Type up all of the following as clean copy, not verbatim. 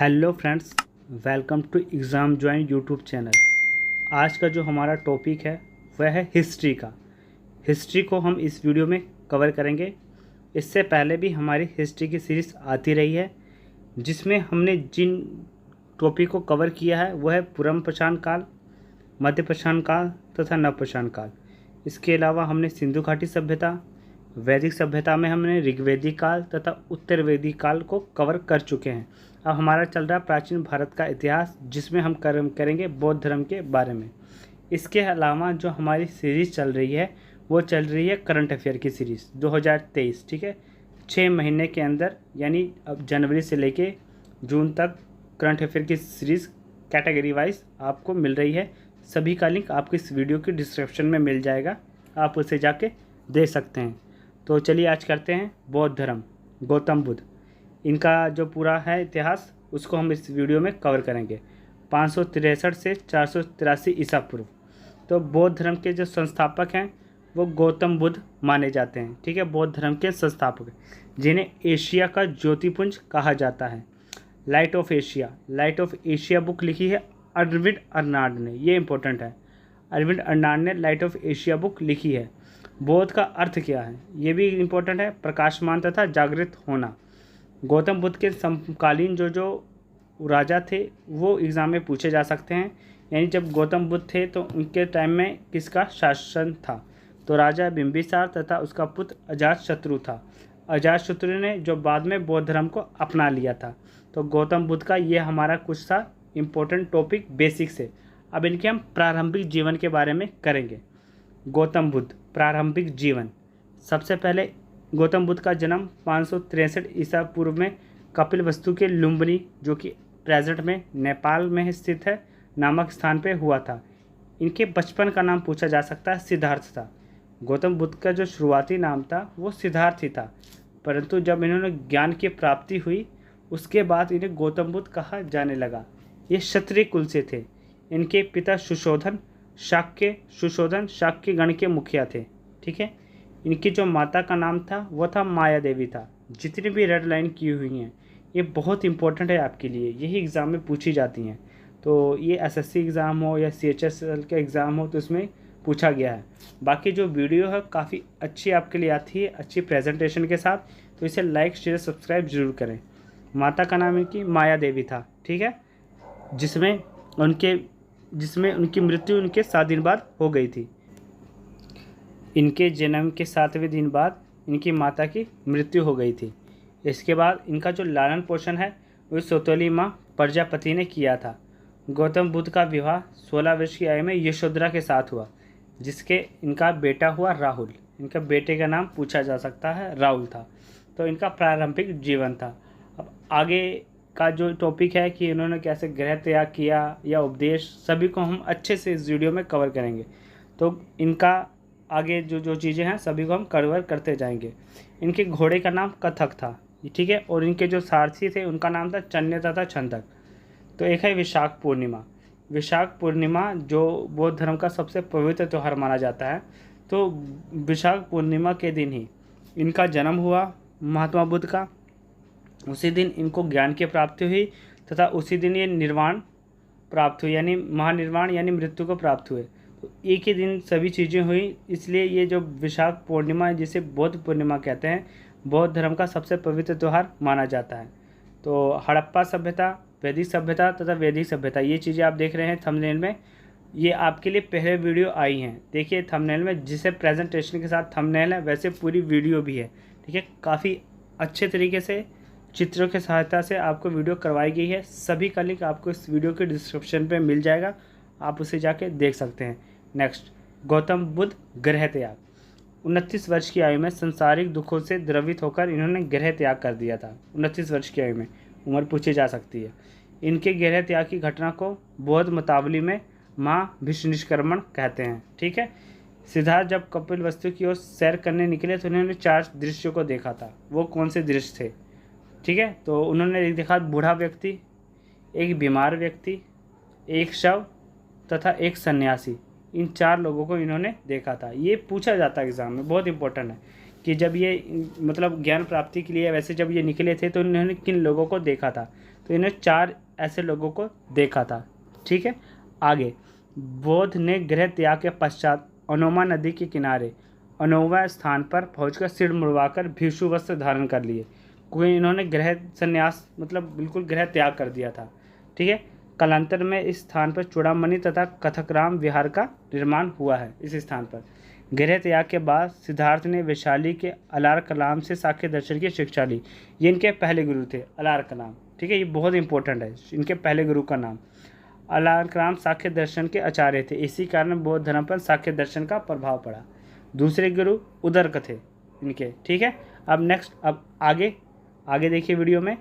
Hello friends, welcome to exam join YouTube channel. आज का जो हमारा टॉपिक है वह है हिस्ट्री का। हिस्ट्री को हम इस वीडियो में कवर करेंगे। इससे पहले भी हमारी हिस्ट्री की सीरीज़ आती रही है, जिसमें हमने जिन टॉपिक को कवर किया है वह है पूर्व पाषाण काल, मध्य पाषाण काल तथा नव पाषाण काल। इसके अलावा हमने सिंधु घाटी सभ्यता, वैदिक सभ्यता में हमने ऋग्वेदिक काल तथा उत्तर वैदिक काल को कवर कर चुके हैं। अब हमारा चल रहा है प्राचीन भारत का इतिहास, जिसमें हम करेंगे बौद्ध धर्म के बारे में। इसके अलावा जो हमारी सीरीज़ चल रही है वो चल रही है करंट अफेयर की सीरीज़ 2023। ठीक है, 6 महीने के अंदर यानी अब जनवरी से लेके जून तक करंट अफेयर की सीरीज़ कैटेगरी वाइज आपको मिल रही है। सभी का लिंक आपको इस वीडियो की डिस्क्रिप्शन में मिल जाएगा, आप उसे जाके देख सकते हैं। तो चलिए आज करते हैं बौद्ध धर्म, गौतम बुद्ध। इनका जो पूरा है इतिहास उसको हम इस वीडियो में कवर करेंगे। 563 से 483 ईसा पूर्व। तो बौद्ध धर्म के जो संस्थापक हैं वो गौतम बुद्ध माने जाते हैं। ठीक है, बौद्ध धर्म के संस्थापक जिन्हें एशिया का ज्योतिपुंज कहा जाता है। लाइट ऑफ एशिया बुक लिखी है अरविंद अर्नाड ने। ये इंपॉर्टेंट है, अरविंद अर्नाड ने लाइट ऑफ एशिया बुक लिखी है। बौद्ध का अर्थ क्या है ये भी इम्पोर्टेंट है, प्रकाशमान तथा जागृत होना। गौतम बुद्ध के समकालीन जो राजा थे वो एग्ज़ाम में पूछे जा सकते हैं। यानी जब गौतम बुद्ध थे तो उनके टाइम में किसका शासन था? तो राजा बिंबिसार तथा उसका पुत्र अजातशत्रु था। अजातशत्रु ने जो बाद में बौद्ध धर्म को अपना लिया था। तो गौतम बुद्ध का ये हमारा कुछ सा इम्पोर्टेंट टॉपिक बेसिक से। अब इनके हम प्रारंभिक जीवन के बारे में करेंगे। गौतम बुद्ध प्रारंभिक जीवन। सबसे पहले गौतम बुद्ध का जन्म 563 ईसा पूर्व में कपिलवस्तु के लुम्बिनी, जो कि प्रेजेंट में नेपाल में स्थित है, नामक स्थान पे हुआ था। इनके बचपन का नाम पूछा जा सकता है सिद्धार्थ था। गौतम बुद्ध का जो शुरुआती नाम था वो सिद्धार्थ ही था, परंतु जब इन्होंने ज्ञान की प्राप्ति हुई उसके बाद इन्हें गौतम बुद्ध कहा जाने लगा। ये क्षत्रिय कुल से थे। इनके पिता सुशोधन शाक्य गण के मुखिया थे। ठीक है, इनकी जो माता का नाम था वो था माया देवी था। जितनी भी रेड लाइन की हुई हैं ये बहुत इंपॉर्टेंट है आपके लिए, यही एग्ज़ाम में पूछी जाती हैं। तो ये एसएससी एग्ज़ाम हो या सीएचएसएल का एग्ज़ाम हो तो इसमें पूछा गया है। बाकी जो वीडियो है काफ़ी अच्छी आपके लिए आती है, अच्छी प्रेजेंटेशन के साथ, तो इसे लाइक शेयर सब्सक्राइब जरूर करें। माता का नाम इनकी माया देवी था। ठीक है, जिसमें उनकी मृत्यु उनके 7 दिन बाद हो गई थी। इनके जन्म के 7वें दिन बाद इनकी माता की मृत्यु हो गई थी। इसके बाद इनका जो लालन पोषण है वो सौतेली माँ प्रजापति ने किया था। गौतम बुद्ध का विवाह 16 वर्ष की आयु में यशोधरा के साथ हुआ, जिसके इनका बेटा हुआ राहुल। इनका बेटे का नाम पूछा जा सकता है राहुल था। तो इनका प्रारंभिक जीवन था। अब आगे का जो टॉपिक है कि इन्होंने कैसे गृह त्याग किया या उपदेश, सभी को हम अच्छे से इस वीडियो में कवर करेंगे। तो इनका आगे जो चीज़ें हैं सभी को हम कवर करते जाएंगे। इनके घोड़े का नाम कथक था। ठीक है, और इनके जो सारथी थे उनका नाम था चन्य तथा छंदक। तो एक है विशाख पूर्णिमा जो बौद्ध धर्म का सबसे पवित्र त्यौहार माना जाता है। तो विशाख पूर्णिमा के दिन ही इनका जन्म हुआ महात्मा बुद्ध का। उसी दिन इनको ज्ञान की प्राप्ति हुई तथा उसी दिन ये निर्वाण प्राप्त हुई, यानी महानिर्वाण यानी मृत्यु को प्राप्त हुए। तो एक ही दिन सभी चीज़ें हुई, इसलिए ये जो विशाख पूर्णिमा जिसे बौद्ध पूर्णिमा कहते हैं, बौद्ध धर्म का सबसे पवित्र त्यौहार माना जाता है। तो हड़प्पा सभ्यता, वैदिक सभ्यता तथा वैदिक सभ्यता, ये चीज़ें आप देख रहे हैं थंबनेल में, ये आपके लिए पहले वीडियो आई हैं। देखिए थंबनेल में, जिसे प्रेजेंटेशन के साथ थंबनेल है वैसे पूरी वीडियो भी है। ठीक है, काफ़ी अच्छे तरीके से चित्रों की सहायता से आपको वीडियो करवाई गई है। सभी का लिंक आपको इस वीडियो के डिस्क्रिप्शन पे मिल जाएगा, आप उसे जाके देख सकते हैं। नेक्स्ट, गौतम बुद्ध गृह त्याग। 29 वर्ष की आयु में संसारिक दुखों से द्रवित होकर इन्होंने गृह त्याग कर दिया था। 29 वर्ष की आयु में, उम्र पूछी जा सकती है। इनके गृह त्याग की घटना को बौद्ध मतावली में महाभिनिष्क्रमण कहते हैं। ठीक है, सिद्धार्थ जब कपिलवस्तु की ओर सैर करने निकले तो उन्होंने 4 दृश्यों को देखा था। वो कौन से दृश्य थे? ठीक है, तो उन्होंने देखा बूढ़ा व्यक्ति, एक बीमार व्यक्ति, एक शव तथा एक सन्यासी। इन 4 लोगों को इन्होंने देखा था। ये पूछा जाता है एग्ज़ाम में, बहुत इंपॉर्टेंट है कि जब ये मतलब ज्ञान प्राप्ति के लिए वैसे जब ये निकले थे तो इन्होंने किन लोगों को देखा था। तो इन्होंने 4 ऐसे लोगों को देखा था। ठीक है, आगे बौद्ध ने गृह त्याग के पश्चात अनोमा नदी के किनारे अनोवा स्थान पर पहुंचकर सिर मुड़वाकर भिक्षु वस्त्र धारण कर लिए, क्योंकि इन्होंने गृह संन्यास मतलब बिल्कुल गृह त्याग कर दिया था। ठीक है, कालांतर में इस स्थान पर चूड़ामणि तथा कथकराम विहार का निर्माण हुआ है। इस स्थान पर गृह त्याग के बाद सिद्धार्थ ने वैशाली के अलार कलाम से सांख्य दर्शन की शिक्षा ली। ये इनके पहले गुरु थे, अलार कलाम। ठीक है, ये बहुत इंपॉर्टेंट है, इनके पहले गुरु का नाम अलार कलाम सांख्य दर्शन के आचार्य थे। इसी कारण बौद्ध धर्म पर सांख्य दर्शन का प्रभाव पड़ा। दूसरे गुरु उदरक थे इनके। ठीक है, अब नेक्स्ट, अब आगे देखिए वीडियो में।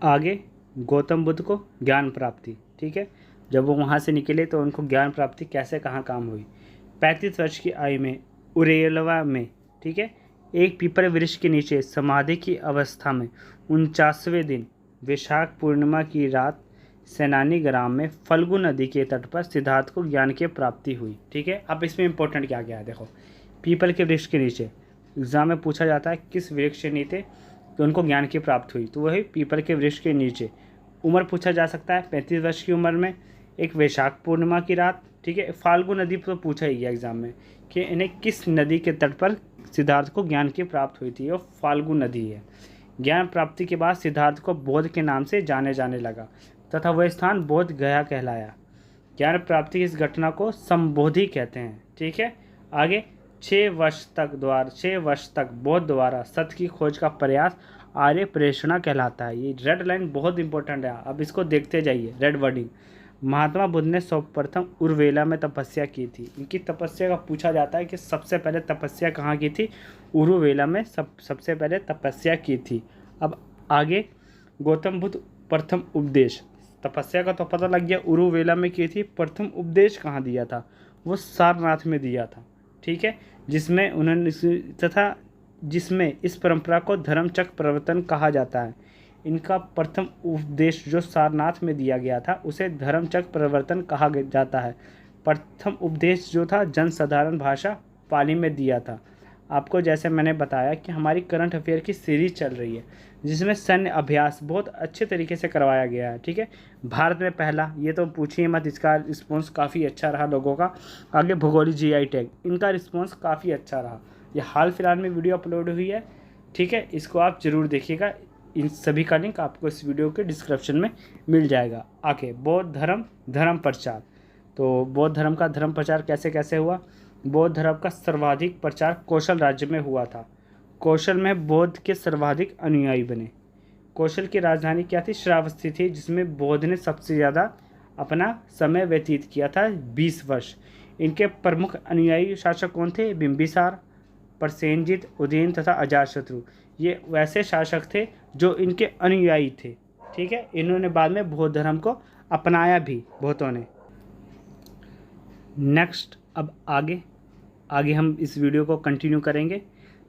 आगे गौतम बुद्ध को ज्ञान प्राप्ति। ठीक है, जब वो वहाँ से निकले तो उनको ज्ञान प्राप्ति कैसे कहाँ काम हुई। 35 वर्ष की आयु में उरेलवा में, ठीक है, एक पीपल वृक्ष के नीचे समाधि की अवस्था में 49वें दिन वैशाख पूर्णिमा की रात सेनानी ग्राम में फल्गु नदी के तट पर सिद्धार्थ को ज्ञान की प्राप्ति हुई। ठीक है, अब इसमें इंपॉर्टेंट क्या क्या है देखो। पीपल के वृक्ष के नीचे एग्जाम में पूछा जाता है किस वृक्ष के नीचे तो उनको ज्ञान की प्राप्ति हुई, तो वही पीपल के वृक्ष के नीचे। उम्र पूछा जा सकता है 35 वर्ष की उम्र में, एक वैशाख पूर्णिमा की रात। ठीक है, फाल्गु नदी पर पूछा ही गया एग्जाम में कि इन्हें किस नदी के तट पर सिद्धार्थ को ज्ञान की प्राप्ति हुई थी, वो फाल्गु नदी है। ज्ञान प्राप्ति के बाद सिद्धार्थ को बोध के नाम से जाने लगा तथा वह स्थान बोध गया कहलाया। ज्ञान प्राप्ति की इस घटना को संबोधि कहते हैं। ठीक है, आगे 6 वर्ष तक बौद्ध द्वारा सत्य की खोज का प्रयास आर्य प्रेषणा कहलाता है। ये रेड लाइन बहुत इंपॉर्टेंट है, अब इसको देखते जाइए, रेड वर्डिंग। महात्मा बुद्ध ने सर्वप्रथम उर्वेला में तपस्या की थी। इनकी तपस्या का पूछा जाता है कि सबसे पहले तपस्या कहाँ की थी, उरुवेला में सबसे पहले तपस्या की थी। अब आगे गौतम बुद्ध प्रथम उपदेश, तपस्या का तो पता लग गया, उरुवेला में की थी। प्रथम उपदेश कहाँ दिया था, वो सारनाथ में दिया था। ठीक है, जिसमें उन्होंने तथा जिसमें इस परंपरा को धर्मचक्र प्रवर्तन कहा जाता है। इनका प्रथम उपदेश जो सारनाथ में दिया गया था उसे धर्मचक्र प्रवर्तन कहा जाता है। प्रथम उपदेश जो था जनसाधारण भाषा पाली में दिया था। आपको जैसे मैंने बताया कि हमारी करंट अफेयर की सीरीज चल रही है जिसमें सैन्य अभ्यास बहुत अच्छे तरीके से करवाया गया है। ठीक है, भारत में पहला, ये तो पूछिए मत, इसका रिस्पॉन्स काफ़ी अच्छा रहा लोगों का। आगे भूगोलिक GI टैग, इनका रिस्पॉन्स काफ़ी अच्छा रहा। ये हाल फिलहाल में वीडियो अपलोड हुई है। ठीक है, इसको आप ज़रूर देखिएगा। इन सभी का लिंक आपको इस वीडियो के डिस्क्रिप्शन में मिल जाएगा। आगे बौद्ध धर्म प्रचार, तो बौद्ध धर्म का धर्म प्रचार कैसे कैसे हुआ। बौद्ध धर्म का सर्वाधिक प्रचार कौशल राज्य में हुआ था। कौशल में बौद्ध के सर्वाधिक अनुयायी बने। कौशल की राजधानी क्या थी, श्रावस्ती थी, जिसमें बौद्ध ने सबसे ज़्यादा अपना समय व्यतीत किया था, 20 वर्ष। इनके प्रमुख अनुयायी शासक कौन थे, बिंबिसार, प्रसेनजित, उदयन तथा अजातशत्रु। ये वैसे शासक थे जो इनके अनुयायी थे। ठीक है, इन्होंने बाद में बौद्ध धर्म को अपनाया भी बहुतों ने। नेक्स्ट, अब आगे हम इस वीडियो को कंटिन्यू करेंगे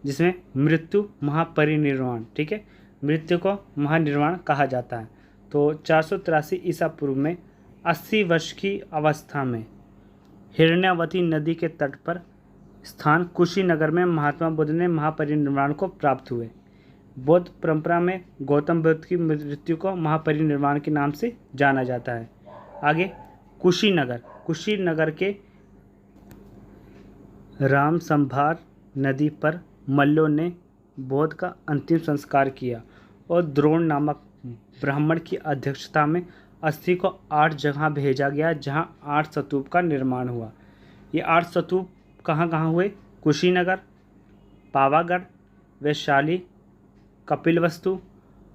जिसमें मृत्यु महापरिनिर्वाण। ठीक है, मृत्यु को महानिर्वाण कहा जाता है। तो 483 ईसा पूर्व में 80 वर्ष की अवस्था में हिरण्यावती नदी के तट पर स्थान कुशीनगर में महात्मा बुद्ध ने महापरिनिर्वाण को प्राप्त हुए। बौद्ध परंपरा में गौतम बुद्ध की मृत्यु को महापरिनिर्वाण के नाम से जाना जाता है। आगे कुशीनगर के रामसंभार नदी पर मल्लों ने बौद्ध का अंतिम संस्कार किया और द्रोण नामक ब्राह्मण की अध्यक्षता में अस्थि को 8 जगह भेजा गया जहां 8 स्तूप का निर्माण हुआ। ये 8 स्तूप कहाँ कहाँ हुए, कुशीनगर, पावागढ़, वैशाली, कपिलवस्तु,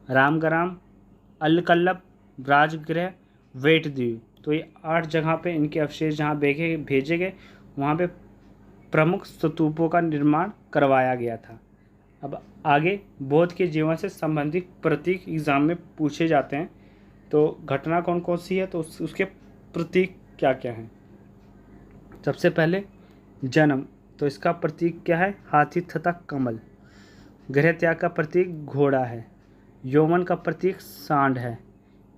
रामग्राम, अल्लकल्लब, राजगृह, वेटद्वीप। तो ये 8 जगह पे इनके अवशेष जहाँ भेजे गए वहाँ पे प्रमुख स्तूपों का निर्माण करवाया गया था। अब आगे बौद्ध के जीवन से संबंधित प्रतीक एग्जाम में पूछे जाते हैं। तो घटना कौन कौन सी है, तो उसके प्रतीक क्या क्या हैं। सबसे पहले जन्म, तो इसका प्रतीक क्या है, हाथी तथा कमल। गृह त्याग का प्रतीक घोड़ा है। यौवन का प्रतीक सांड है।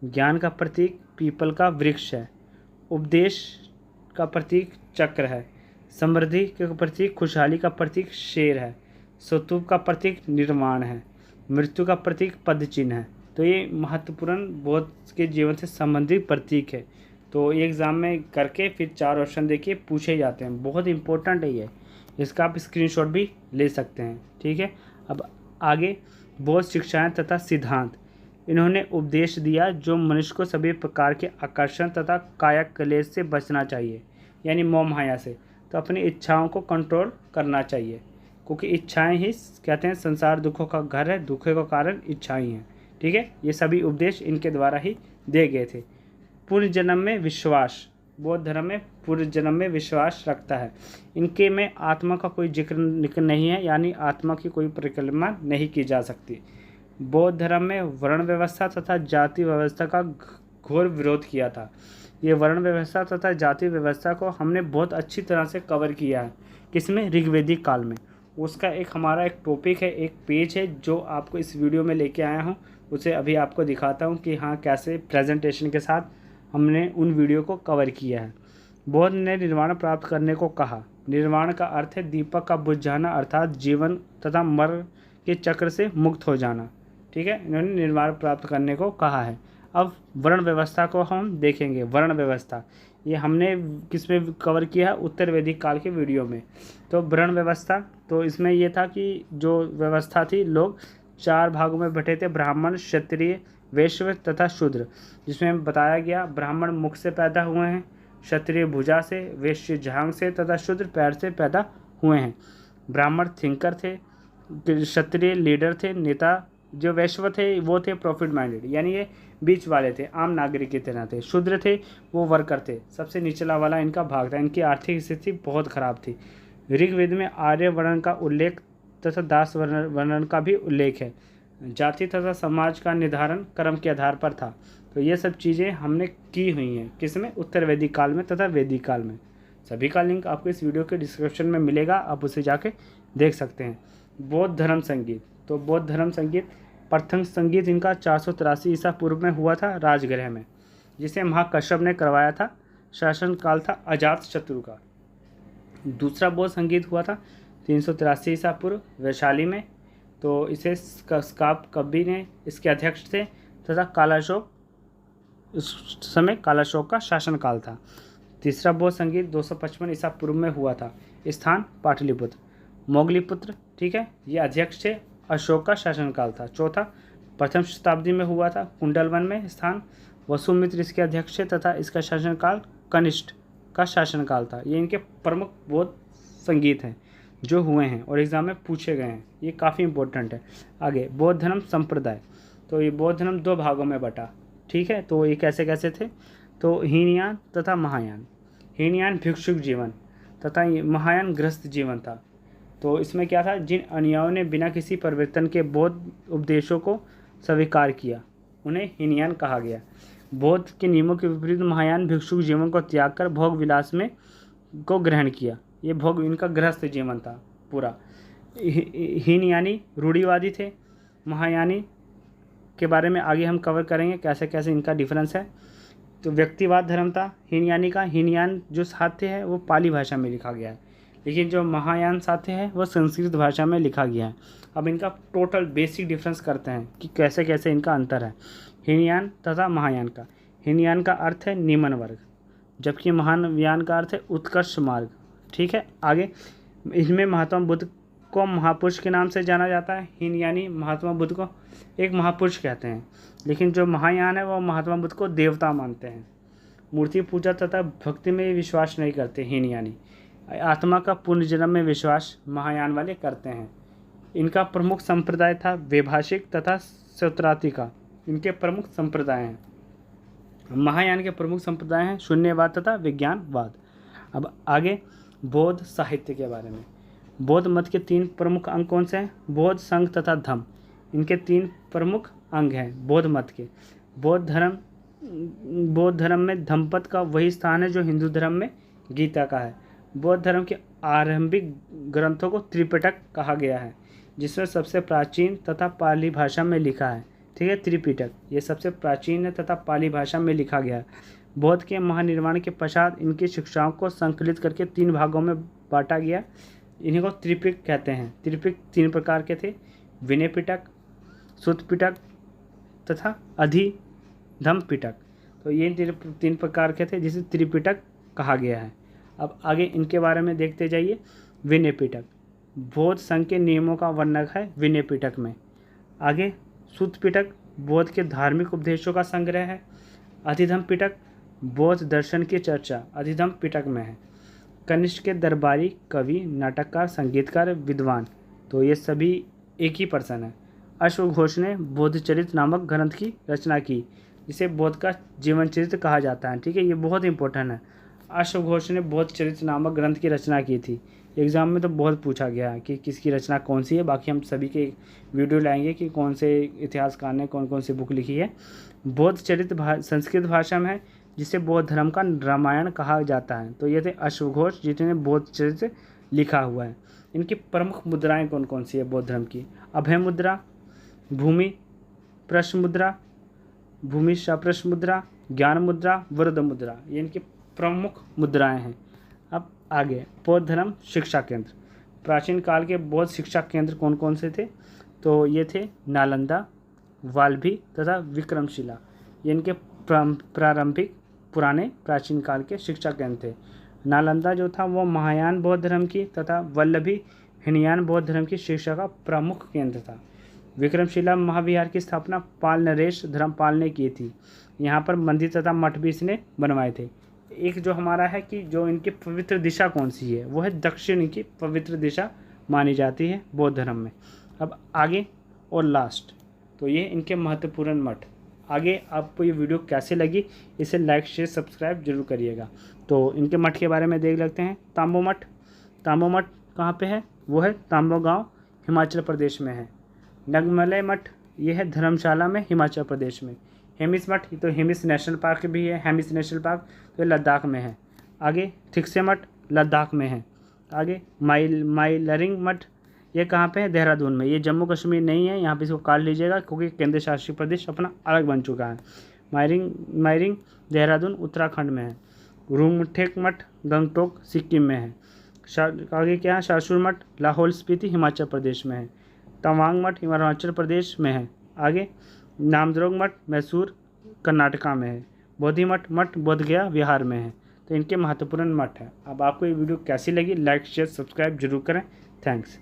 ज्ञान का प्रतीक पीपल का वृक्ष है। उपदेश का प्रतीक चक्र है। समृद्धि का प्रतीक, खुशहाली का प्रतीक शेर है। स्तूप का प्रतीक निर्माण है। मृत्यु का प्रतीक पद चिन्ह है। तो ये महत्वपूर्ण बौद्ध के जीवन से संबंधित प्रतीक है। तो ये एग्ज़ाम में करके फिर 4 ऑप्शन देखिए पूछे जाते हैं, बहुत इंपॉर्टेंट है ये, इसका आप स्क्रीनशॉट भी ले सकते हैं। ठीक है, अब आगे बौद्ध शिक्षाएं तथा सिद्धांत। इन्होंने उपदेश दिया जो मनुष्य को सभी प्रकार के आकर्षण तथा काया क्लेश से बचना चाहिए, यानी मोह माया से। तो अपनी इच्छाओं को कंट्रोल करना चाहिए, क्योंकि इच्छाएं ही कहते हैं संसार दुखों का घर है, दुखों का कारण इच्छाएं हैं। ठीक है, ये सभी उपदेश इनके द्वारा ही दिए गए थे। पूर्व जन्म में विश्वास, बौद्ध धर्म में पूर्व जन्म में विश्वास रखता है। इनके में आत्मा का कोई जिक्र नहीं है, यानी आत्मा की कोई परिकल्पना नहीं की जा सकती। बौद्ध धर्म में वर्ण व्यवस्था तथा जाति व्यवस्था का घोर विरोध किया था। ये वर्ण व्यवस्था तथा जाति व्यवस्था को हमने बहुत अच्छी तरह से कवर किया है, किसमें, ऋग्वेदिक काल में। उसका एक हमारा एक टॉपिक है, एक पेज है जो आपको इस वीडियो में लेके आया हूँ, उसे अभी आपको दिखाता हूँ कि हाँ कैसे प्रेजेंटेशन के साथ हमने उन वीडियो को कवर किया है। बौद्ध ने निर्वाण प्राप्त करने को कहा। निर्वाण का अर्थ है दीपक का बुझ जाना, अर्थात जीवन तथा मरण के चक्र से मुक्त हो जाना। ठीक है, इन्होंने निर्वाण प्राप्त करने को कहा है। अब वर्ण व्यवस्था को हम देखेंगे। वर्ण व्यवस्था ये हमने किस में कवर किया है, उत्तर वैदिक काल के वीडियो में। तो वर्ण व्यवस्था, तो इसमें ये था कि जो व्यवस्था थी, लोग 4 भागों में बटे थे, ब्राह्मण, क्षत्रिय, वैश्य तथा शूद्र। जिसमें बताया गया ब्राह्मण मुख से पैदा हुए हैं, क्षत्रिय भुजा से, वैश्य जांघ से तथा शूद्र पैर से पैदा हुए हैं। ब्राह्मण थिंकर थे, क्षत्रिय लीडर थे, नेता। जो वैश्य थे वो थे प्रॉफिट माइंडेड, यानी ये बीच वाले थे, आम नागरिक की तरह थे। शूद्र थे वो वर्कर थे, सबसे निचला वाला इनका भाग था। इनकी आर्थिक स्थिति बहुत खराब थी। ऋग्वेद में आर्य वर्ण का उल्लेख तथा दास वर्ण का भी उल्लेख है। जाति तथा समाज का निर्धारण कर्म के आधार पर था। तो ये सब चीज़ें हमने की हुई हैं, किसमें, उत्तर वैदिक काल में तथा वैदिक काल में। सभी का लिंक आपको इस वीडियो के डिस्क्रिप्शन में मिलेगा, आप उसे जाके देख सकते हैं। बौद्ध धर्म संगीत, तो बौद्ध धर्म संगीत, प्रथम संगीत इनका 483 ईसा पूर्व में हुआ था राजगृह में, जिसे महाकश्यप ने करवाया था। शासनकाल था अजात शत्रु का। दूसरा बौद्ध संगीत हुआ था 383 ईसा पूर्व वैशाली में, तो इसे स्काप कब्बी ने इसके अध्यक्ष थे तथा कालाशोक, उस समय कालाशोक का शासनकाल था। तीसरा बौद्ध संगीत 255 ईसा पूर्व में हुआ था, स्थान पाटलिपुत्र। मोगलीपुत्र, ठीक है, ये अध्यक्ष थे, अशोक का शासनकाल था। चौथा प्रथम शताब्दी में हुआ था, कुंडलवन में, स्थान वसुमित्र इसके अध्यक्ष थे तथा इसका शासनकाल कनिष्ठ का शासनकाल था। ये इनके प्रमुख बौद्ध संगीत हैं जो हुए हैं और एग्जाम में पूछे गए हैं, ये काफ़ी इंपॉर्टेंट है। आगे बौद्ध धर्म संप्रदाय, तो ये बौद्ध धर्म 2 भागों में बटा। ठीक है, तो ये कैसे कैसे थे, तो हीनयान तथा महायान। हीनयान भिक्षुक जीवन तथा महायान गृहस्थ जीवन था। तो इसमें क्या था, जिन अनुयायियों ने बिना किसी परिवर्तन के बौद्ध उपदेशों को स्वीकार किया उन्हें हीनयान कहा गया। बौद्ध के नियमों के विपरीत महायान भिक्षुक जीवन को त्याग कर भोग विलास में को ग्रहण किया। ये भोग इनका गृहस्थ जीवन था पूरा। हीनयानी रूढ़िवादी थे। महायानी के बारे में आगे हम कवर करेंगे कैसे कैसे इनका डिफरेंस है। तो व्यक्तिवाद धर्म था हीनयानी का। हीनयान जो साहित्य है वो पाली भाषा में लिखा गया है, लेकिन जो महायान साहित्य है वो संस्कृत भाषा में लिखा गया है। अब इनका टोटल बेसिक डिफरेंस करते हैं कि कैसे कैसे इनका अंतर है हीनयान तथा महायान का। हीनयान का अर्थ है निम्न वर्ग, जबकि महायान का अर्थ है उत्कर्ष मार्ग। ठीक है, आगे इनमें महात्मा बुद्ध को महापुरुष के नाम से जाना जाता है। हीनयानी महात्मा बुद्ध को एक महापुरुष कहते हैं, लेकिन जो महायान है वो महात्मा बुद्ध को देवता मानते हैं। मूर्ति पूजा तथा भक्ति में विश्वास नहीं करते हीनयानी। आत्मा का पुनर्जन्म में विश्वास महायान वाले करते हैं। इनका प्रमुख संप्रदाय था वैभाषिक तथा सौत्रातिका, इनके प्रमुख संप्रदाय हैं। महायान के प्रमुख संप्रदाय हैं शून्यवाद तथा विज्ञानवाद। अब आगे बौद्ध साहित्य के बारे में। बौद्ध मत के 3 प्रमुख अंग कौन से हैं, बौद्ध, संघ तथा धम्म। इनके 3 प्रमुख अंग हैं बौद्ध मत के। बौद्ध धर्म में धम्मपद का वही स्थान है जो हिंदू धर्म में गीता का है। बौद्ध धर्म के आरंभिक ग्रंथों को त्रिपिटक कहा गया है, जिसमें सबसे प्राचीन तथा पाली भाषा में लिखा है। ठीक है, त्रिपिटक ये सबसे प्राचीन है तथा पाली भाषा में लिखा गया है। बौद्ध के महानिर्वाण के पश्चात इनकी शिक्षाओं को संकलित करके 3 भागों में बांटा गया। इन्हीं को त्रिपिटक कहते हैं। त्रिपिटक 3 प्रकार के थे, विनय पिटक, सुत्त पिटक तथा अधिधम पिटक। तो ये तीन प्रकार के थे जिसे त्रिपिटक कहा गया है। अब आगे इनके बारे में देखते जाइए। विनय पिटक बौद्ध संघ के नियमों का वर्णन है विनय पिटक में। आगे सूत पिटक बौद्ध के धार्मिक उपदेशों का संग्रह है। अधिधम पिटक बौद्ध दर्शन की चर्चा अधिधम पिटक में है। कनिष्क के दरबारी कवि, नाटककार, संगीतकार, विद्वान, तो ये सभी एक ही पर्सन है। अश्वघोष ने बोधचरित्र नामक ग्रंथ की रचना की, जिसे बौद्ध का जीवन चरित्र कहा जाता है। ठीक है, ये बहुत इंपॉर्टेंट है। अश्वघोष ने बोधचरित्र नामक ग्रंथ की रचना की थी। एग्जाम में तो बहुत पूछा गया है कि किसकी रचना कौन सी है। बाकी हम सभी के वीडियो लाएंगे कि कौन से इतिहासकार ने कौन कौन सी बुक लिखी है। बोधचरित्र संस्कृत भाषा में है, जिसे बौद्ध धर्म का रामायण कहा जाता है। तो ये थे अश्वघोष जिन्होंने बोधचरित्र लिखा हुआ है। इनकी प्रमुख मुद्राएं कौन कौन सी है बौद्ध धर्म की? अभय मुद्रा, भूमि प्रश्न मुद्रा, भूमि सप्रश्न मुद्रा, ज्ञान मुद्रा, वरद मुद्रा, ये इनकी प्रमुख मुद्राएं हैं। अब आगे बौद्ध धर्म शिक्षा केंद्र। प्राचीन काल के बौद्ध शिक्षा केंद्र कौन कौन से थे? तो ये थे नालंदा, वाल्भी तथा विक्रमशिला। ये इनके प्रारंभिक पुराने प्राचीन काल के शिक्षा केंद्र थे। नालंदा जो था वो महायान बौद्ध धर्म की तथा वल्लभी हीनयान बौद्ध धर्म की शिक्षा का प्रमुख केंद्र था। विक्रमशिला महाविहार की स्थापना पाल नरेश धर्मपाल ने की थी। यहाँ पर मंदिर तथा मठ भी इसने बनवाए थे। एक जो हमारा है कि जो इनकी पवित्र दिशा कौन सी है, वो है दक्षिण की पवित्र दिशा मानी जाती है बौद्ध धर्म में। अब आगे और लास्ट, तो ये इनके महत्वपूर्ण मठ। आगे आपको ये वीडियो कैसे लगी, इसे लाइक शेयर सब्सक्राइब जरूर करिएगा। तो इनके मठ के बारे में देख लेते हैं। तांबो मठ। तांबो मठ कहाँ पे है? वो है तांबो गांव, हिमाचल प्रदेश में है। नगमलय मठ, ये है धर्मशाला में, हिमाचल प्रदेश में। हेमिस मठ, तो हेमिस नेशनल पार्क भी है, हेमिस नेशनल पार्क, तो ये लद्दाख में है। आगे थिक्से मठ लद्दाख में है। आगे माइलरिंग मठ, ये कहाँ पे है? देहरादून में। ये जम्मू कश्मीर नहीं है, यहाँ पे इसको काट लीजिएगा क्योंकि केंद्र शासित प्रदेश अपना अलग बन चुका है। माइरिंग देहरादून उत्तराखंड में है। रूमठेक मठ गंगटोक सिक्किम में है। आगे क्या है? शारसुर मठ लाहौल स्पीति हिमाचल प्रदेश में है। तवांग मठ हिमाचल प्रदेश में है। आगे नामद्रोग मठ मैसूर कर्नाटका में है। बोधि मठ बोध गया बिहार में है। तो इनके महत्वपूर्ण मठ है। अब आपको ये वीडियो कैसी लगी, लाइक शेयर सब्सक्राइब जरूर करें। थैंक्स।